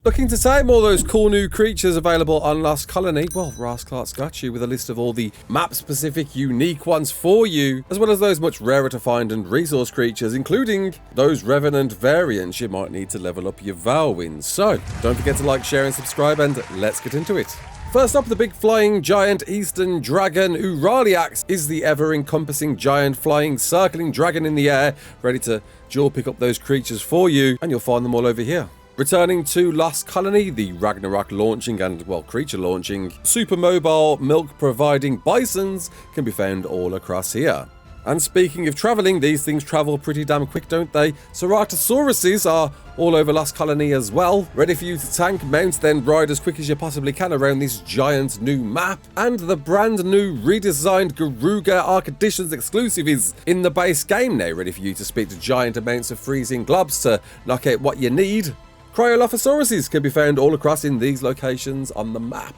Looking to tame all those cool new creatures available on Lost Colony? Well, Rasclart's got you with a list of all the map-specific unique ones for you, as well as those much rarer to find and resource creatures, including those Revenant variants you might need to level up your Veilwyn. So, don't forget to like, share and subscribe, and let's get into it. First up, the big flying giant eastern dragon Aureliax is the ever-encompassing giant flying circling dragon in the air, ready to dual pick up those creatures for you, and you'll find them all over here. Returning to Lost Colony, the Ragnarok launching and, well, creature launching, super mobile milk providing bisons can be found all across here. And speaking of travelling, these things travel pretty damn quick, don't they? Ceratosauruses are all over Lost Colony as well, ready for you to tank, mount, then ride as quick as you possibly can around this giant new map. And the brand new redesigned Garuga ARK Editions exclusive is in the base game now, ready for you to speak to giant amounts of freezing globs to knock out what you need. Cryolophosauruses can be found all across in these locations on the map.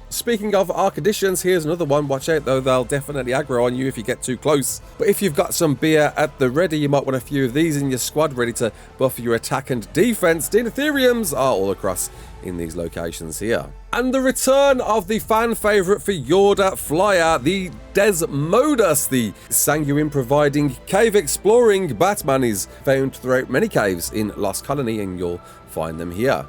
Speaking of ARK Editions, here's another one. Watch out though, they'll definitely aggro on you if you get too close. But if you've got some beer at the ready, you might want a few of these in your squad ready to buff your attack and defense. Deinotheriums are all across in these locations here. And the return of the fan favorite for Yorda Flyer, the Desmodus, the sanguine providing cave exploring Batman, is found throughout many caves in Lost Colony, and you'll find them here.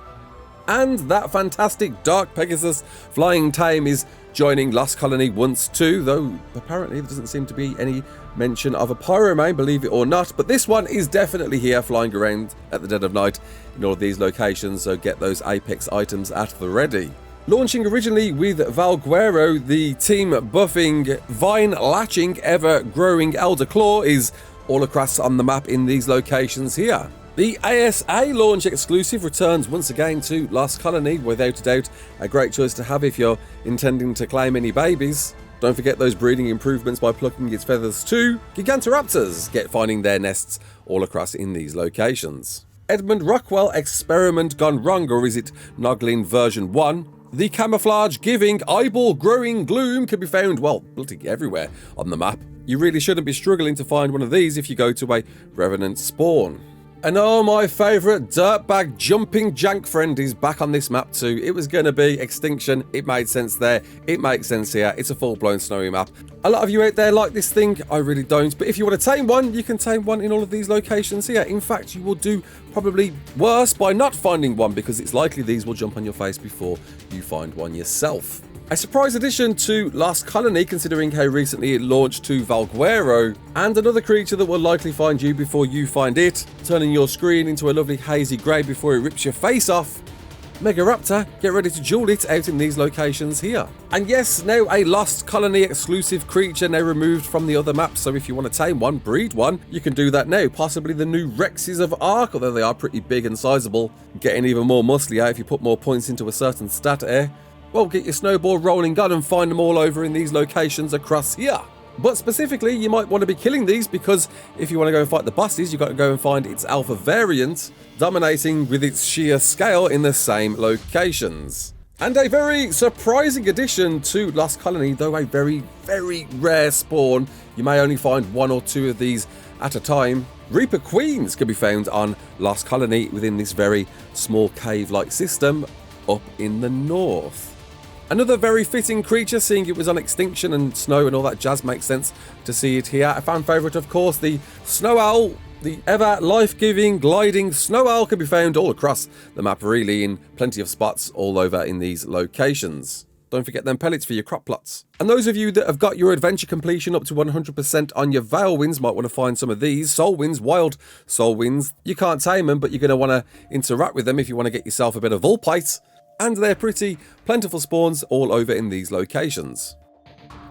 And that fantastic Dark Pegasus flying tame is joining Lost Colony once too, though apparently there doesn't seem to be any mention of a Pyromane, believe it or not. But this one is definitely here, flying around at the dead of night in all of these locations, so get those Apex items at the ready. Launching originally with Valguero, the team buffing, vine latching, ever growing Elderclaw is all across on the map in these locations here. The ASA launch exclusive returns once again to Lost Colony, without a doubt a great choice to have if you're intending to claim any babies. Don't forget those breeding improvements by plucking its feathers too. Gigantoraptors get finding their nests all across in these locations. Edmund Rockwell experiment gone wrong, or is it Noglin version 1? The camouflage giving eyeball growing Gloon can be found, well, bloody everywhere on the map. You really shouldn't be struggling to find one of these if you go to a Revenant spawn. And oh, my favourite dirtbag jumping jank friend is back on this map too. It was going to be Extinction. It made sense there. It makes sense here. It's a full-blown snowy map. A lot of you out there like this thing. I really don't. But if you want to tame one, you can tame one in all of these locations here. In fact, you will do probably worse by not finding one, because it's likely these will jump on your face before you find one yourself. A surprise addition to Lost Colony, considering how recently it launched to Valguero, and another creature that will likely find you before you find it, turning your screen into a lovely hazy grey before it rips your face off. Megaraptor, get ready to duel it out in these locations here. And yes, now a Lost Colony exclusive creature now removed from the other maps, so if you want to tame one, breed one, you can do that now. Possibly the new Rexes of ARK, although they are pretty big and sizable, getting even more muscly if you put more points into a certain stat there. Well, get your snowball rolling gun and find them all over in these locations across here. But specifically, you might want to be killing these, because if you want to go and fight the bosses, you've got to go and find its alpha variant, dominating with its sheer scale in the same locations. And a very surprising addition to Lost Colony, though a very, very rare spawn. You may only find one or two of these at a time. Reaper Queens can be found on Lost Colony within this very small cave-like system up in the north. Another very fitting creature, seeing it was on Extinction and snow and all that jazz, makes sense to see it here. A fan favourite, of course, the Snow Owl. The ever life-giving, gliding Snow Owl can be found all across the map, really, in plenty of spots all over in these locations. Don't forget them pellets for your crop plots. And those of you that have got your adventure completion up to 100% on your Veilwyns might want to find some of these. Solwyns, wild Solwyns. You can't tame them, but you're going to want to interact with them if you want to get yourself a bit of Vulpite. And they're pretty plentiful spawns all over in these locations.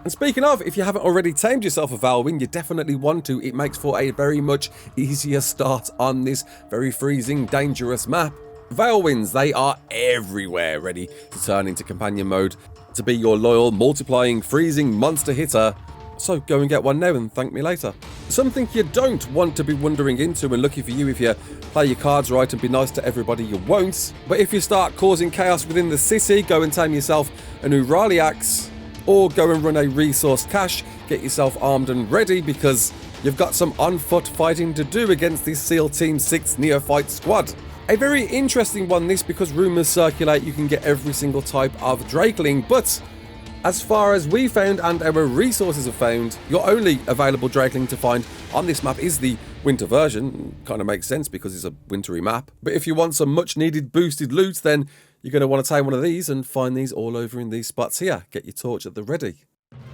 And speaking of, if you haven't already tamed yourself a Veilwyn, you definitely want to. It makes for a very much easier start on this very freezing, dangerous map. Veilwyns, they are everywhere, ready to turn into companion mode to be your loyal, multiplying, freezing monster hitter. So go and get one now and thank me later. Something you don't want to be wandering into, and lucky for you if you play your cards right and be nice to everybody, you won't. But if you start causing chaos within the city, go and tame yourself an Aureliax, or go and run a resource cache, get yourself armed and ready, because you've got some on-foot fighting to do against this SEAL Team 6 Neophyte squad. A very interesting one this, because rumours circulate you can get every single type of Drakeling, but as far as we found and our resources have found, your only available Drakeling to find on this map is the winter version. Kind of makes sense because it's a wintry map. But if you want some much needed boosted loot, then you're going to want to take one of these and find these all over in these spots here. Get your torch at the ready.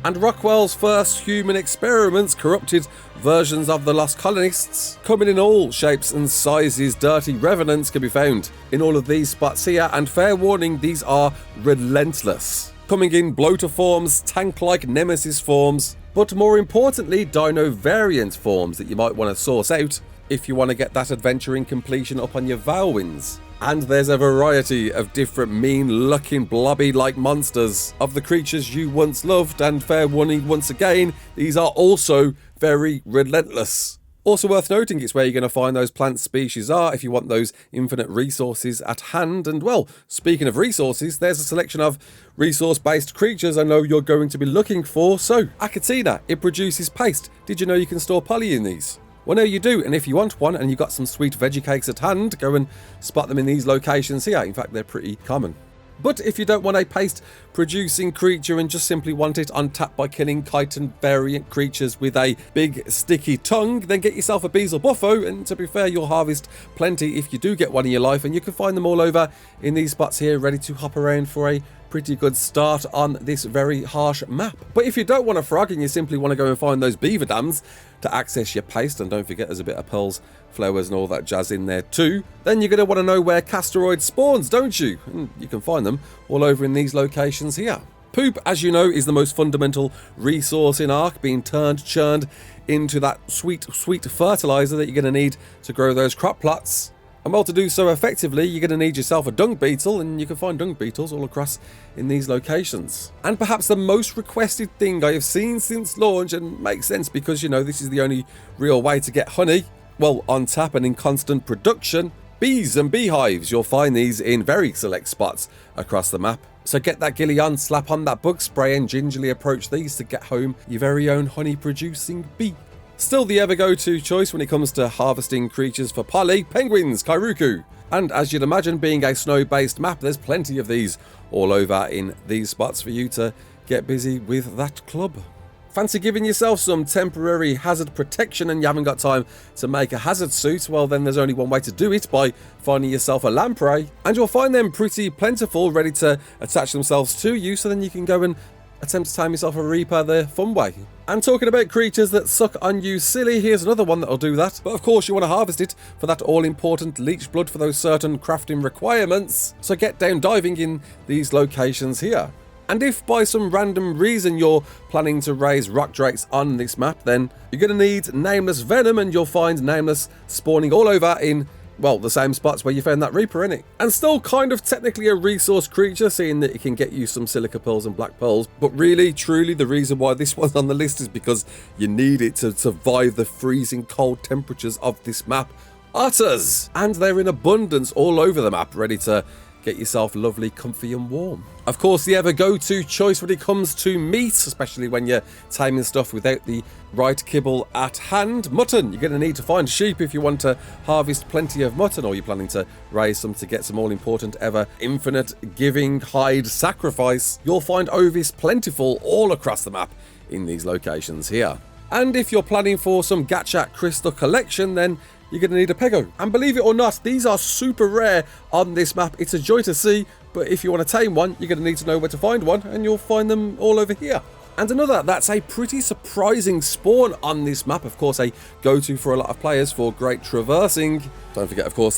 And Rockwell's first human experiments, corrupted versions of the lost colonists, coming in all shapes and sizes. Dirty revenants can be found in all of these spots here, and fair warning, these are relentless, coming in bloater forms, tank-like nemesis forms, but more importantly, dino variant forms that you might want to source out if you want to get that adventuring completion up on your Veilwyns. And there's a variety of different mean-looking blobby-like monsters of the creatures you once loved, and fair warning once again, these are also very relentless. Also worth noting, it's where you're going to find those plant species are if you want those infinite resources at hand. And well, speaking of resources, there's a selection of resource-based creatures I know you're going to be looking for. So, Achatina, it produces paste. Did you know you can store poly in these? Well, no, you do, and if you want one and you've got some sweet veggie cakes at hand, go and spot them in these locations here. In fact, they're pretty common. But if you don't want a paste-producing creature and just simply want it untapped by killing chitin variant creatures with a big sticky tongue, then get yourself a Beelzebufo, and to be fair, you'll harvest plenty if you do get one in your life, and you can find them all over in these spots here, ready to hop around for a pretty good start on this very harsh map. But if you don't want a frog and you simply want to go and find those beaver dams to access your paste, and don't forget there's a bit of pearls, flowers and all that jazz in there too, then you're going to want to know where Castoroides spawns, don't you? And you can find them all over in these locations here. Poop, as you know, is the most fundamental resource in ARK, being churned into that sweet fertilizer that you're going to need to grow those crop plots. And well, to do so effectively, you're going to need yourself a Dung Beetle, and you can find Dung Beetles all across in these locations. And perhaps the most requested thing I have seen since launch, and makes sense because, you know, this is the only real way to get honey, well, on tap and in constant production, bees and beehives. You'll find these in very select spots across the map. So get that ghillie on, slap on that bug spray, and gingerly approach these to get home your very own honey-producing bee. Still the ever go-to choice when it comes to harvesting creatures for poly, penguins, Kairuku. And as you'd imagine, being a snow-based map, there's plenty of these all over in these spots for you to get busy with that club. Fancy giving yourself some temporary hazard protection and you haven't got time to make a hazard suit? Well, then there's only one way to do it, by finding yourself a Lamprey. And you'll find them pretty plentiful, ready to attach themselves to you, so then you can go and attempt to tame yourself a Reaper the fun way. And talking about creatures that suck on you silly, here's another one that'll do that. But of course you want to harvest it for that all-important leech blood for those certain crafting requirements. So get down diving in these locations here. And if by some random reason you're planning to raise rock drakes on this map, then you're going to need nameless venom, and you'll find nameless spawning all over in, well, the same spots where you found that Reaper, innit? And still kind of technically a resource creature, seeing that it can get you some silica pearls and black pearls. But really, truly, the reason why this one's on the list is because you need it to survive the freezing cold temperatures of this map. Otters! And they're in abundance all over the map, ready to get yourself lovely, comfy and warm. Of course, the ever go-to choice when it comes to meat, especially when you're taming stuff without the right kibble at hand, mutton. You're going to need to find sheep if you want to harvest plenty of mutton, or you're planning to raise some to get some all-important ever infinite giving hide sacrifice. You'll find ovis plentiful all across the map in these locations here. And if you're planning for some gacha crystal collection, then you're going to need a pego. And believe it or not, these are super rare on this map. It's a joy to see, but if you want to tame one, you're going to need to know where to find one, and you'll find them all over here. And another that's a pretty surprising spawn on this map, of course a go-to for a lot of players for great traversing. Don't forget, of course,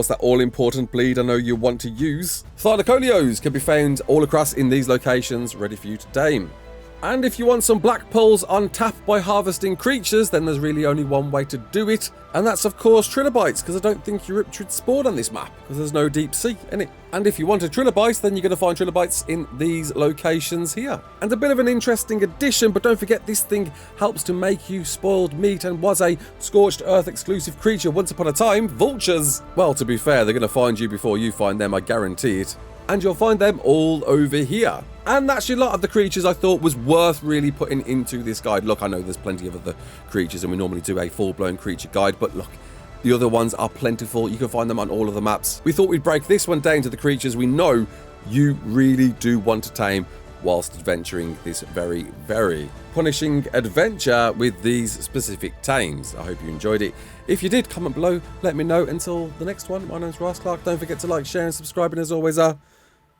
that all-important bleed I know you want to use. Thylacoleos can be found all across in these locations, ready for you to tame. And if you want some black pearls on tap by harvesting creatures, then there's really only one way to do it, and that's of course trilobites, because I don't think Euryptrids spawn on this map, because there's no deep sea in it. And if you want a trilobite, then you're going to find trilobites in these locations here. And a bit of an interesting addition, but don't forget this thing helps to make you spoiled meat, and was a Scorched Earth exclusive creature once upon a time, vultures. Well, to be fair, they're going to find you before you find them, I guarantee it. And you'll find them all over here. And that's a lot of the creatures I thought was worth really putting into this guide. Look, I know there's plenty of other creatures, and we normally do a full-blown creature guide, but look, The other ones are plentiful. You can find them on all of the maps. We thought we'd break this one down to the creatures we know you really do want to tame whilst adventuring this very, very punishing adventure with these specific tames. I hope you enjoyed it. If you did, comment below, let me know. Until the next one, my name's Ross Clark. Don't forget to like, share and subscribe, and as always,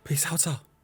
peace out.